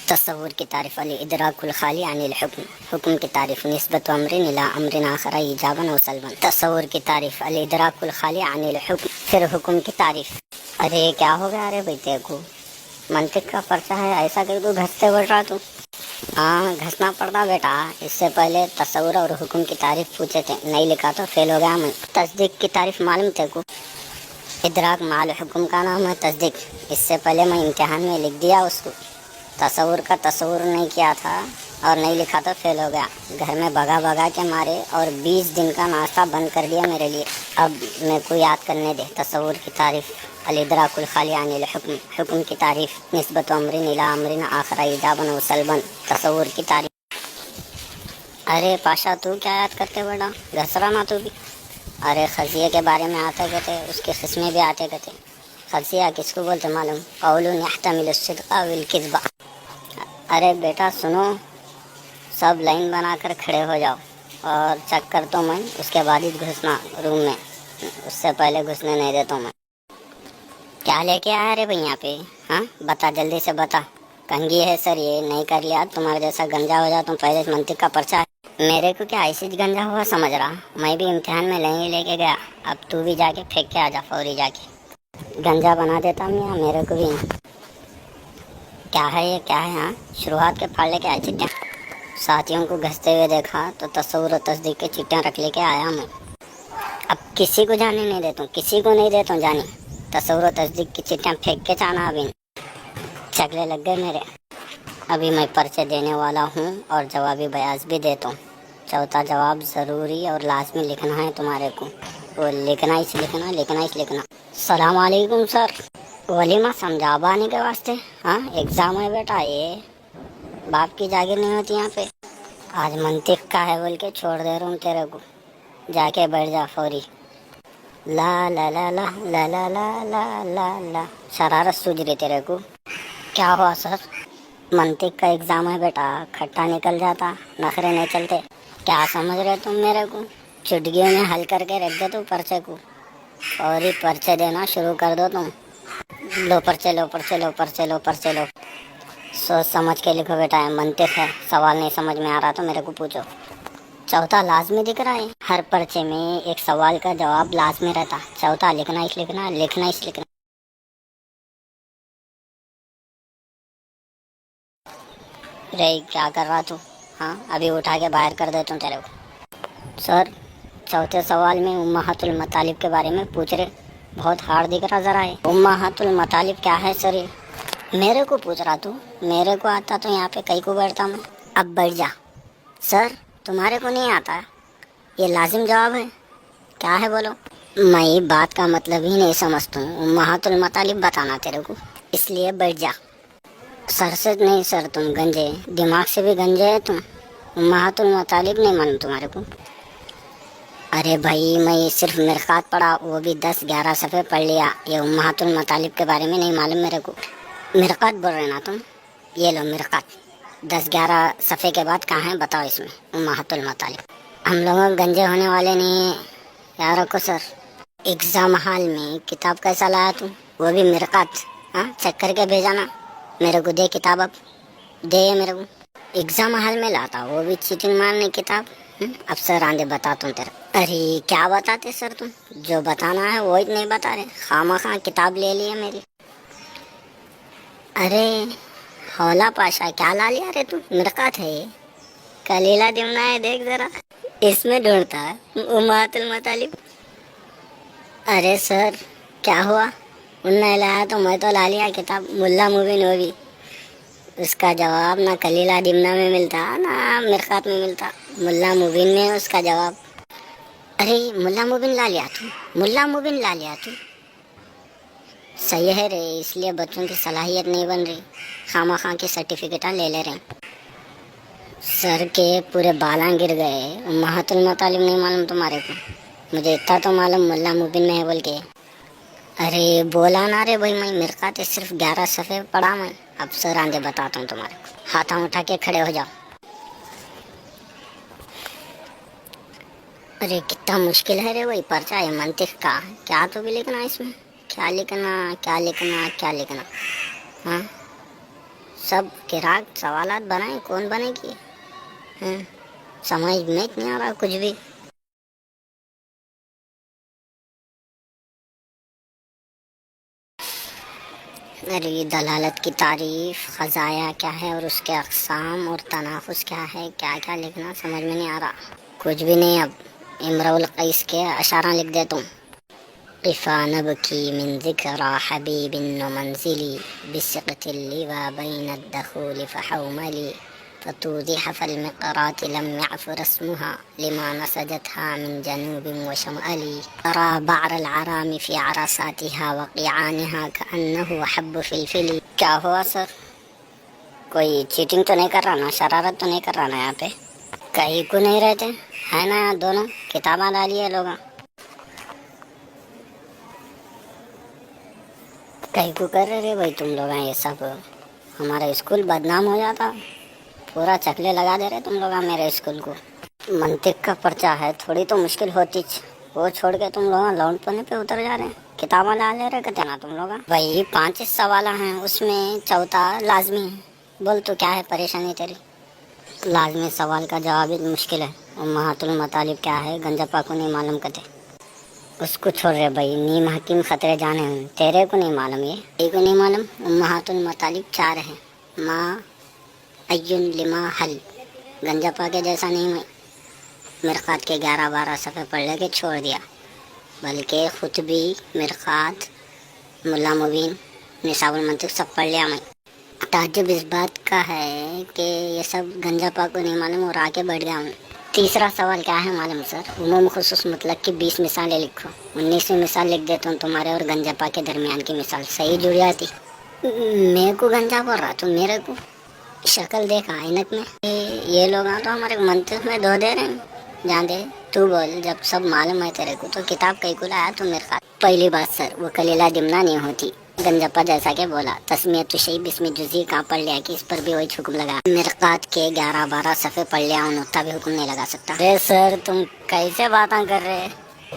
تصور کی تعریف الادراک الخالی عن الحکم، حکم کی تعریف نسبت امر الى امر آخر ایجابا و سلبا۔ تصور کی تعریف الادراک الخالی عن الحکم، پھر حکم کی تعریف۔ ارے کیا ہو گیا ارے بھائی تیرے کو، منطق کا پرچہ ہے ایسا کہ تو گھستے بڑھ رہا تو؟ ہاں گھسنا پڑتا بیٹا، اس سے پہلے تصور اور حکم کی تعریف پوچھے تھے، نہیں لکھا تو فیل ہو گیا میں۔ تصدیق کی تعریف معلوم تھے کو؟ ادراک مال حکم کا نام ہے تصدیق، اس سے پہلے میں امتحان میں لکھ دیا اس کو۔ تصور کا تصور نہیں کیا تھا اور نہیں لکھا تو فیل ہو گیا، گھر میں بھگا بھگا کے مارے اور 20 دن کا ناشتہ بند کر دیا میرے لیے۔ اب میں کو یاد کرنے دے۔ تصور کی تعریف الادراک الخالی عن الحکم، حکم کی تعریف نسبت امر الی امر آخر ایجابا و سلبا۔ تصور کی تعریف۔ ارے پاشا تو کیا یاد کرتے بڑا، گھسرا نا تو بھی۔ ارے خزیے کے بارے میں آتے گئے تھے، اس کی قسمیں بھی آتے گئے تھے۔ خزیہ کس کو بولتے معلوم؟ قول یحتمل الصدق والکذب۔ ارے بیٹا سنو، سب لائن بنا کر کھڑے ہو جاؤ اور چیک کرتا ہوں میں، اس کے بعد ہی گھسنا روم میں، اس سے پہلے گھسنے نہیں دیتا ہوں میں۔ کیا لے کے آیا رے بھائی یہاں پہ؟ ہاں بتا جلدی سے بتا۔ کنگھی ہے سر، یہ نہیں کر لیا تمہارے جیسا گنجا ہو جاؤ تم، پہلے منطق کا پرچہ ہے۔ میرے کو کیا ایسے گنجا ہوا سمجھ رہا؟ میں بھی امتحان میں نہیں لے کے گیا، اب تو بھی جا کے پھینک کے آ جا فوری جا کے، گنجا بنا دیتا ہوں یہاں میرے کو بھی۔ کیا ہے یہ کیا ہے؟ ہاں شروعات کے پھاڑ لے کے آئے چٹیاں، ساتھیوں کو گھستے ہوئے دیکھا تو تصور و تصدیق کے چٹیاں رکھ لے کے آیا میں۔ اب کسی کو جانے نہیں دیتا ہوں، کسی کو نہیں دیتا ہوں جانے، تصور و تصدیق کی چٹیاں پھینک کے جانا۔ ابھی چگلے لگ گئے میرے، ابھی میں پرچے دینے والا ہوں اور جوابی بیاض بھی دیتا ہوں۔ چوتھا جواب ضروری اور لازمی لکھنا ہے تمہارے کو، وہ لکھنا ہی لکھنا۔ السلام علیکم سر، ولیمہ سمجھا بانے کے واسطے؟ ہاں ایگزام ہے بیٹا، یہ باپ کی جاگیر نہیں ہوتی یہاں پہ۔ آج منطق کا ہے بول کے چھوڑ دے رہا ہوں تیرے کو، جا کے بیٹھ جا فوری۔ لا لا لا لا لا لا لا لا لا لا، شرارت سوجھ رہی تیرے کو؟ کیا ہوا سر؟ منطق کا ایگزام ہے بیٹا، کھٹا نکل جاتا، نخرے نہیں چلتے۔ کیا سمجھ رہے تم میرے کو؟ چٹکیوں میں حل کر کے رکھ دے تو پرچے کو، اور ہی پرچے دینا شروع کر دو تم۔ لو پرچے لو پرچے لو پرچے لو پرچے لو، سوچ سمجھ کے لکھو بیٹا، منطق ہے، سوال نہیں سمجھ میں آ رہا تو میرے کو پوچھو۔ چوتھا لازمی دکھ رہا ہے، ہر پرچے میں ایک سوال کا جواب لازمی رہتا، چوتھا لکھنا لکھنا۔ رے کیا کر رہا تو؟ ہاں ابھی اٹھا کے باہر کر دیتا ہوں تیرے کو۔ سر چوتھے سوال میں امہات المطالب کے بارے میں پوچھ رہے، بہت ہارڈ دکھ رہا ذرا ہے۔ امہات المطالب کیا ہے سر؟ یہ میرے کو پوچھ رہا تو؟ میرے کو آتا تو یہاں پہ کئی کو بیٹھتا میں۔ اب بیٹھ جا۔ سر تمہارے کو نہیں آتا؟ یہ لازم جواب ہے، کیا ہے بولو؟ میں بات کا مطلب ہی نہیں سمجھتا ہوں، امہات المطالب بتانا تیرے کو، اس لیے بیٹھ جا۔ سر سے نہیں سر، تم گنجے، دماغ سے بھی گنجے ہے تم، امہات المطالب نہیں معلوم تمہارے کو؟ ارے بھائی میں صرف مرقات پڑھا، وہ بھی 10-11 صفحے پڑھ لیا، یہ امہات المطالب کے بارے میں نہیں معلوم میرے کو۔ مرقات بول رہے نا تم؟ یہ لو مرقات، 10-11 صفحے کے بعد کہاں ہے بتاؤ اس میں امہات المطالب؟ ہم لوگوں گنجے ہونے والے نہیں ہیں، یاد رکھو سر۔ ایگزام حال میں کتاب کیسا لایا تم؟ وہ بھی مرقات، ہاں چیک کر کے بھیجانا میرے کو، دے کتاب، اب دے میرے کو۔ ایگزام حال میں لاتا، وہ بھی چیٹنگ مارنے کتاب؟ اب سر آندے بتاتا ہوں تیرا۔ ارے کیا بتاتے سر تم؟ جو بتانا ہے وہی نہیں بتا رہے، خواہ کتاب لے لی ہے میری۔ ارے حولا پاشا کیا لا لیا رے تم؟ مرقات ہے یہ، کلیلہ دمنا ہے، دیکھ ذرا اس میں ڈھونڈتا ہے امہات المطالب۔ ارے سر کیا ہوا؟ ان نے لایا تو میں تو لا لیا کتاب، ملا مبین وہ بھی، اس کا جواب نہ کلیلہ دمنا میں ملتا نہ مرقات میں ملتا، ملا مبین میں اس کا جواب۔ ارے ملا مبین لا لیا تو؟ ملا مبین لا لیا تو؟ صحیح ہے رے، اس لیے بچوں کی صلاحیت نہیں بن رہی، خواہ کی سرٹیفکیٹاں لے لے رہے۔ سر کے پورے بالاں گر گئے، امہات المطالب نہیں معلوم تمہارے کو؟ مجھے اتنا تو معلوم ملا مبین میں ہے بول کے۔ ارے بولا نا رے بھائی، میں مرقات صرف 11 صفحے پڑھا میں، اب سر آندے بتاتا ہوں تمہارے کو، ہاتھوں اٹھا کے کھڑے ہو جاؤ۔ ارے کتنا مشکل ہے رے وہی پرچہ ہے منطق کا، کیا تو بھی لکھنا اس میں، کیا لکھنا؟ ہاں سب قراءت سوالات بنائیں، کون بنے گی؟ سمجھ میں نہیں آ رہا کچھ بھی. ارے دلالت کی تعریف، خزایا کیا ہے اور اس کے اقسام، اور تناقض کیا ہے، کیا کیا لکھنا سمجھ میں نہیں آ رہا کچھ بھی نہیں. اب امرؤ القیس کے اشعار لکھ دیتا ہوں. قفا نبکی من ذکرى حبیب ومنزلی بسقط اللوا بین الدخول فحوملی فتوضح فالمقرات لم يعفر اسمها لما نسجتها من جنوب وشمال ترى بعر العرام في عرصاتها وقيعانها كأنه حب فلفل. کیا ہوا سر؟ کوئی چیٹنگ تو نہیں کر رہا نا، شرارت تو نہیں کر رہا نا یہاں پہ؟ کہیں کو نہیں رہتے ہے نا یہاں دونوں کتاباں ڈالی ہے لوگ. کہیں کو کر رہے بھائی تم لوگ یہ سب؟ ہمارا اسکول بدنام ہو جاتا، پورا چکلے لگا دے رہے تم لوگ میرے اسکول کو. منطق کا پرچہ ہے، تھوڑی تو مشکل ہوتی، وہ چھوڑ کے تم لوگ لونڈ پنے پہ اتر جا رہے ہیں، کتابیں لا لے رہے کہتے نا تم لوگ. وہی 5 سوال ہیں، اس میں چوتھا لازمی ہے. بول تو کیا ہے پریشانی تیری؟ لازمی سوال کا جواب مشکل ہے. امہات المطالب کیا ہے گنجپا کو نہیں معلوم کہتے. اس کو چھوڑ رہے بھائی، نیم حکیم خطرے جانے ہیں، تیرے کو نہیں معلوم، یہ کو نہیں معلوم. امہات المطالب 4 ہیں، ماں ایون لما حل، گنجپا کے جیسا نہیں میں مرقات کے 11-12 صفحے پڑھ لے کے چھوڑ دیا، بلکہ خطبی، مرقات، ملا مبین، نصاب المنطق سب پڑھ لیا میں. تعجب اس بات کا ہے کہ یہ سب گنجپا کو نہیں معلوم اور آگے بڑھ گیا ہوں. تیسرا سوال کیا ہے معلوم سر؟ عموم خصوص مطلق کی 20 مثالیں لکھو. 19ویں مثال لکھ دیتا ہوں، تمہارے اور گنجپا کے درمیان کی مثال صحیح جڑ جاتی. میرے کو گنجا بول رہا تو میرے کو شکل دیکھا اینک میں، یہ لوگ تو ہمارے منطق میں دھو دے رہے ہیں. جان دے تو بول، جب سب معلوم ہے تیرے کو تو کتاب کئی کو لایا تو میرے خاطر. پہلی بات سر، وہ کلیلہ دمنہ نہیں ہوتی گنجپا جیسا کہ بولا. تسمیت شیء بسم جزئی کہاں پڑھ لیا کہ اس پر بھی وہی حکم لگا. مرقات کے 11-12 صفحے پڑھ لیا ہوں، اتنا بھی حکم نہیں لگا سکتا. ارے سر تم کیسے باتاں کر رہے؟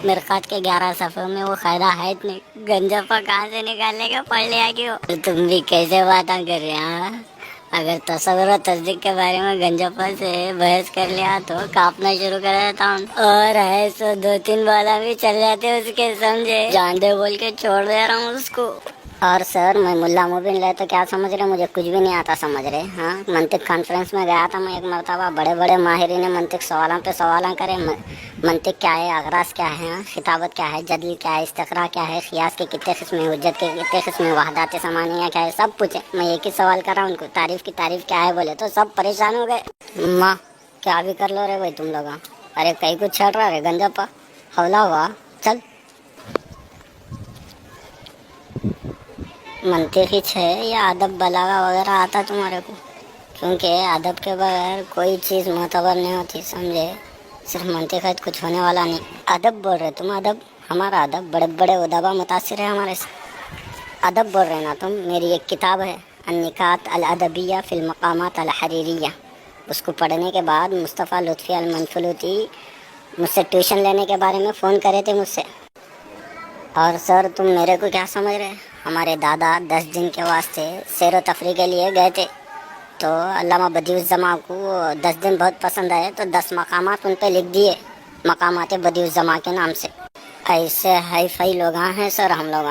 مرقات کے 11 صفحے میں وہ قاعدہ ہے نہیں، گنجپا کہاں سے نکالنے کا پڑھ لیا کیوں؟ تم بھی کیسے باتاں کر رہے ہیں؟ اگر تصور و تصدیق کے بارے میں گنجپا سے بحث کر لیا تو کاپنا شروع کر دیتا ہوں، اور ہے سو 2-3 بالا بھی چل جاتے اس کے، سمجھے؟ جان دے بول کے چھوڑ دے رہا ہوں اس کو. اور سر میں ملا مبین لے تو کیا سمجھ رہے؟ مجھے کچھ بھی نہیں آتا سمجھ رہے. ہاں منطق کانفرنس میں گیا تھا میں ایک مرتبہ، بڑے بڑے ماہرین منطق سوالاں پہ سوالاں کرے. منطق کیا ہے، اغراض کیا ہے، خطابت کیا ہے، جدل کیا ہے، استقراء کیا ہے، قیاس کے کتنے قسم ہیں، حجت کے کتنے قسم ہیں، وحدات ثمانیہ کیا ہے، سب پوچھے. میں ایک ہی سوال کر رہا ہوں ان کو، تعریف کی تعریف کیا ہے بولے تو سب پریشان ہو گئے. ماں کیا بھی کر لو رے بھائی تم لوگ. ارے کئی کو چھڑ رہا رے گنجپا، حولا ہوا چل. منطق ہی ہے یا ادب بلاغہ وغیرہ آتا تمہارے کو؟ کیونکہ ادب کے بغیر کوئی چیز معتبر نہیں ہوتی، سمجھے؟ صرف منطق ہے کچھ ہونے والا نہیں. ادب بول رہے تم؟ ادب ہمارا ادب، بڑے بڑے ادبا متاثر ہے ہمارے سے. ادب بول رہے نا تم؟ میری ایک کتاب ہے النکات الادبیہ فی المقامات الحریریہ، اس کو پڑھنے کے بعد مصطفیٰ لطفی المنفلوطی مجھ سے ٹیوشن لینے کے بارے میں فون کرے تھے مجھ سے. اور سر تم میرے کو کیا سمجھ رہے؟ ہمارے دادا 10 دن کے واسطے سیر و تفریح کے لیے گئے تھے، تو علامہ بدیع الزماں کو 10 دن بہت پسند آئے تو 10 مقامات ان پہ لکھ دیے، مقامات بدیع الزماں کے نام سے. ایسے ہائی فائی لوگ ہیں سر ہم لوگ.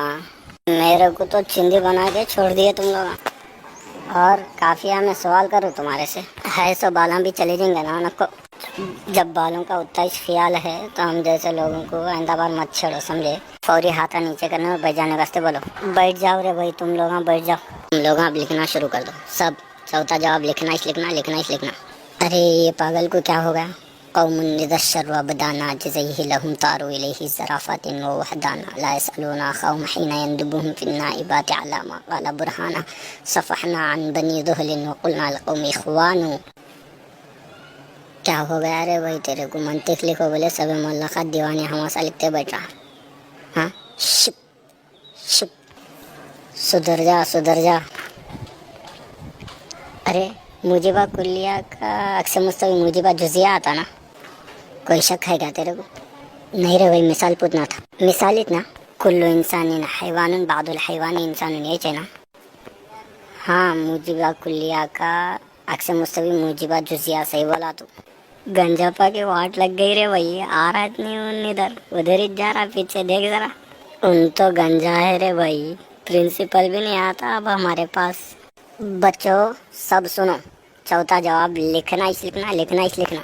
میرے کو تو چندی بنا کے چھوڑ دیے تم لوگ. اور کافی ہے میں سوال کروں تمہارے سے؟ ہے سو بالاں بھی چلے جائیں گے نا ان کو. جب بالوں کا اتنا ہی خیال ہے تو ہم جیسے لوگوں کو آئندہ بار مت چھڑو، سمجھے؟ فوری ہاتھا نیچے کرنے اور بیٹھ جانے واسطے بولو. بیٹھ جاؤ رے بھائی تم لوگ، بیٹھ جاؤ. تم لوگ اب لکھنا شروع کر دو سب. چوتھا جواب لکھنا ہی لکھنا، لکھنا ہی لکھنا. ارے یہ پاگل کو کیا ہو گیا؟ قوم اذا الشر بدانا جزیہ لهم طاروا الیہ ظرافات ووحدانا لا يسألون اخاهم حين يندبهم في النائبات على ما قال برهانا صفحنا عن بنی ذہل وقلنا لقوم اخوان. کیا ہو گیا رے بھائی تیرے کو؟ منطق لکھو بولے سب ملقات دیوانی حماسہ لکھتے بیٹھ رہا. ہاں شپ شپ، سدھر جا سدھر جا. ارے موجبہ کلیہ کا عکس مستوی موجبہ جزیہ آتا نا، کوئی شک ہے کیا تیرے کو؟ نہیں رے بھائی مثال پوچھنا تھا. مثال اتنا کل انسان حیوان بعض الحیوان انسان، یہ چاہیے نا. ہاں موجبہ کلیہ کا عکس مستوی موجبہ جزیہ، صحیح بولا تو. گنجاپا کی واٹ لگ گئی رے بھائی، آ رہا نہیں ادھر ہی جا رہا، پیچھے دیکھ ذرا. ان تو گنجا ہے رے بھائی، پرنسپل بھی نہیں آتا اب ہمارے پاس. بچوں سب سنو، چوتھا جواب لکھنا ہی لکھنا، لکھنا ہی لکھنا.